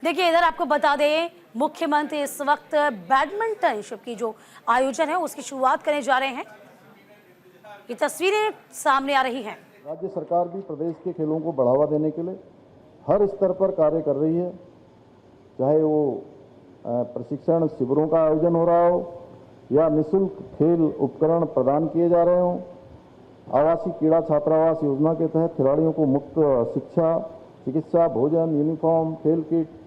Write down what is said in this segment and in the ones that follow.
देखिए इधर आपको बता दें, मुख्यमंत्री इस वक्त बैडमिंटनशिप की जो आयोजन है उसकी शुरुआत करने जा रहे हैं। ये तस्वीरें सामने आ रही हैं। राज्य सरकार भी प्रदेश के खेलों को बढ़ावा देने के लिए हर स्तर पर कार्य कर रही है, चाहे वो प्रशिक्षण शिविरों का आयोजन हो रहा हो या निःशुल्क खेल उपकरण प्रदान किए जा रहे हों। आवासीय क्रीड़ा छात्रावास योजना के तहत खिलाड़ियों को मुफ्त शिक्षा, चिकित्सा, भोजन, यूनिफॉर्म, खेल किट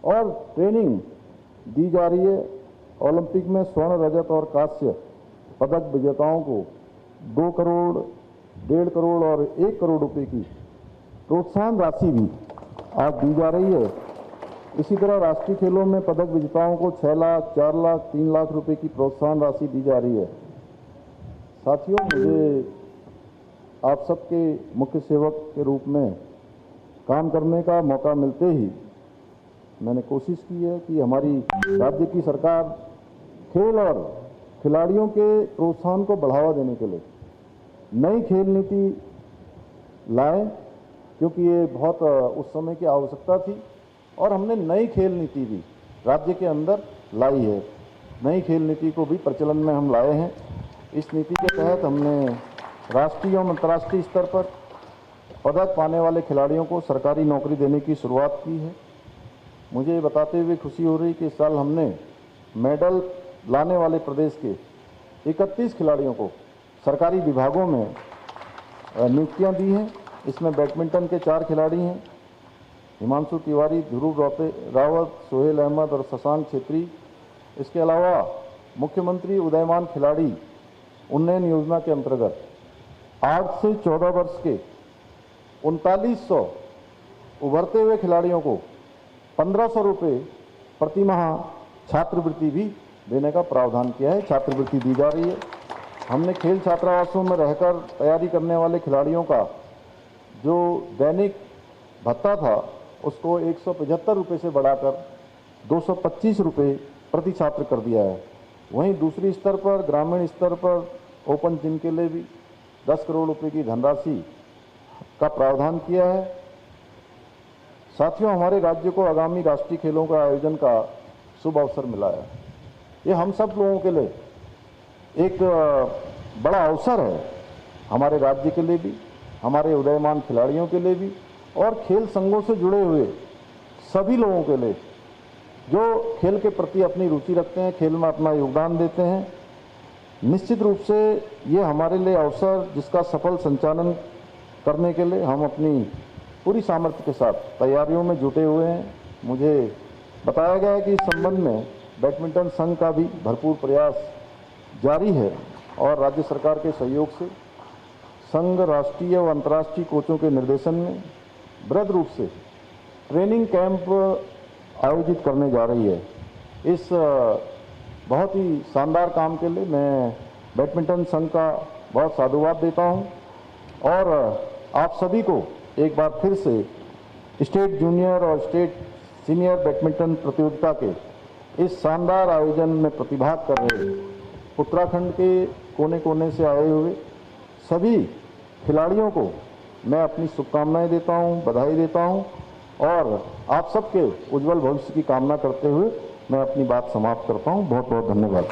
और ट्रेनिंग दी जा रही है। ओलंपिक में स्वर्ण, रजत और कांस्य पदक विजेताओं को 2 करोड़, 1.5 करोड़ और 1 करोड़ रुपए की प्रोत्साहन राशि भी आज दी जा रही है। इसी तरह राष्ट्रीय खेलों में पदक विजेताओं को 6 लाख, 4 लाख, 3 लाख रुपए की प्रोत्साहन राशि दी जा रही है। साथियों, मुझे आप सबके मुख्य सेवक के रूप में काम करने का मौका मिलते ही मैंने कोशिश की है कि हमारी राज्य की सरकार खेल और खिलाड़ियों के प्रोत्साहन को बढ़ावा देने के लिए नई खेल नीति लाए, क्योंकि ये बहुत उस समय की आवश्यकता थी और हमने नई खेल नीति भी राज्य के अंदर लाई है। नई खेल नीति को भी प्रचलन में हम लाए हैं। इस नीति के तहत हमने राष्ट्रीय और अंतर्राष्ट्रीय स्तर पर पदक पाने वाले खिलाड़ियों को सरकारी नौकरी देने की शुरुआत की है। मुझे बताते हुए खुशी हो रही कि इस साल हमने मेडल लाने वाले प्रदेश के 31 खिलाड़ियों को सरकारी विभागों में नियुक्तियां दी हैं। इसमें बैडमिंटन के 4 खिलाड़ी हैं, हिमांशु तिवारी, ध्रुव रावत, सोहेल अहमद और शशांक छेत्री। इसके अलावा मुख्यमंत्री उदयमान खिलाड़ी उन्नयन योजना के अंतर्गत 8 से 14 वर्ष के 3900 उभरते हुए खिलाड़ियों को 1500 रुपये प्रति माह छात्रवृत्ति भी देने का प्रावधान किया है। छात्रवृत्ति दी जा रही है। हमने खेल छात्रावासों में रहकर तैयारी करने वाले खिलाड़ियों का जो दैनिक भत्ता था उसको 175 रुपये से बढ़ाकर 225 रुपये प्रति छात्र कर दिया है। वहीं दूसरी स्तर पर ग्रामीण स्तर पर ओपन जिम के लिए भी 10 करोड़ रुपए की धनराशि का प्रावधान किया है। साथियों, हमारे राज्य को आगामी राष्ट्रीय खेलों का आयोजन का शुभ अवसर मिला है। ये हम सब लोगों के लिए एक बड़ा अवसर है, हमारे राज्य के लिए भी, हमारे उदयमान खिलाड़ियों के लिए भी और खेल संघों से जुड़े हुए सभी लोगों के लिए जो खेल के प्रति अपनी रुचि रखते हैं, खेल में अपना योगदान देते हैं। निश्चित रूप से ये हमारे लिए अवसर जिसका सफल संचालन करने के लिए हम अपनी पूरी सामर्थ्य के साथ तैयारियों में जुटे हुए हैं। मुझे बताया गया है कि इस संबंध में बैडमिंटन संघ का भी भरपूर प्रयास जारी है और राज्य सरकार के सहयोग से संघ राष्ट्रीय व अंतर्राष्ट्रीय कोचों के निर्देशन में बृहद रूप से ट्रेनिंग कैंप आयोजित करने जा रही है। इस बहुत ही शानदार काम के लिए मैं बैडमिंटन संघ का बहुत साधुवाद देता हूं और आप सभी को एक बार फिर से स्टेट जूनियर और स्टेट सीनियर बैडमिंटन प्रतियोगिता के इस शानदार आयोजन में प्रतिभाग कर रहे उत्तराखंड के कोने कोने से आए हुए सभी खिलाड़ियों को मैं अपनी शुभकामनाएं देता हूं, बधाई देता हूं और आप सबके उज्जवल भविष्य की कामना करते हुए मैं अपनी बात समाप्त करता हूं। बहुत बहुत धन्यवाद।